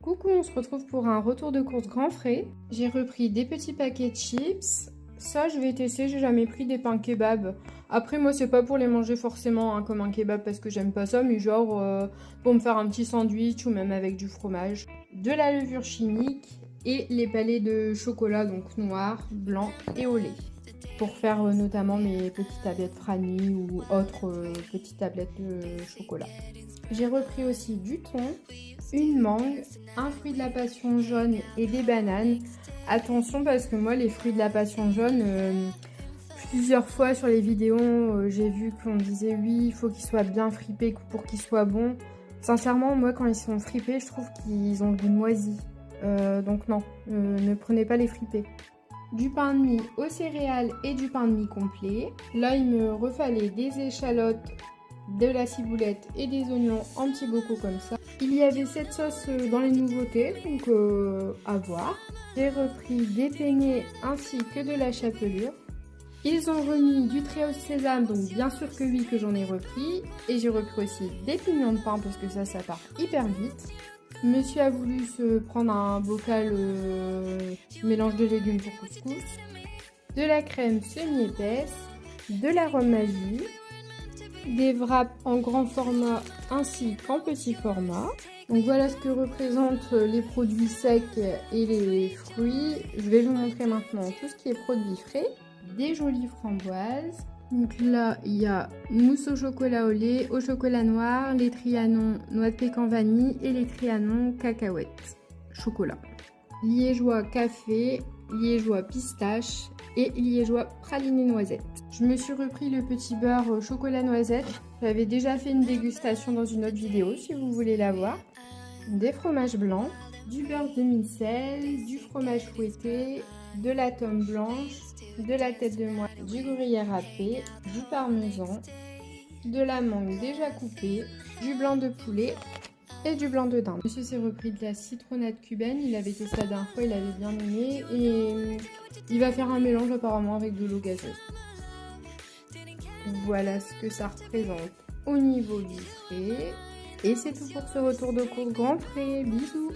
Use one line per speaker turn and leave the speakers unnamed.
Coucou, on se retrouve pour un retour de course grand frais. J'ai repris des petits paquets de chips. Ça, je vais tester, j'ai jamais pris des pains kebab. Après, moi, c'est pas pour les manger forcément comme un kebab parce que j'aime pas ça, mais genre pour me faire un petit sandwich ou même avec du fromage. De la levure chimique et les palets de chocolat, donc noir, blanc et au lait. Pour faire notamment mes petites tablettes Franny ou autres petites tablettes de chocolat. J'ai repris aussi du thon, une mangue, un fruit de la passion jaune et des bananes. Attention parce que moi les fruits de la passion jaune, plusieurs fois sur les vidéos, j'ai vu qu'on disait oui, il faut qu'ils soient bien fripés pour qu'ils soient bons. Sincèrement, moi quand ils sont fripés, je trouve qu'ils ont le goût de moisi. Donc non, ne prenez pas les fripés. Du pain de mie aux céréales et du pain de mie complet. Là, il me refallait des échalotes, de la ciboulette et des oignons en petits bocaux comme ça. Il y avait cette sauce dans les nouveautés, donc à voir. J'ai repris des peignets ainsi que de la chapelure. Ils ont remis du trait au sésame, donc bien sûr que oui que j'en ai repris. Et j'ai repris aussi des pignons de pain parce que ça part hyper vite. Monsieur a voulu se prendre un bocal mélange de légumes pour couscous, de la crème semi-épaisse, de l'arôme magie, des wraps en grand format ainsi qu'en petit format. Donc voilà ce que représentent les produits secs et les fruits. Je vais vous montrer maintenant tout ce qui est produits frais. Des jolies framboises. Donc là, il y a mousse au chocolat au lait, au chocolat noir, les trianons noix de pécan vanille et les trianons cacahuètes chocolat. Liégeois café, liégeois pistache et liégeois praliné noisette. Je me suis repris le petit beurre chocolat noisette. J'avais déjà fait une dégustation dans une autre vidéo si vous voulez la voir. Des fromages blancs, du beurre demi-sel, du fromage fouetté, de la tome blanche, de la tête de moine, du gruyère râpé, du parmesan, de la mangue déjà coupée, du blanc de poulet et du blanc de dinde. Monsieur s'est repris de la citronnade cubaine, il avait testé la dernière fois, il avait bien aimé et il va faire un mélange apparemment avec de l'eau gazeuse. Voilà ce que ça représente au niveau du frais. Et c'est tout pour ce retour de course grand frais. Bisous!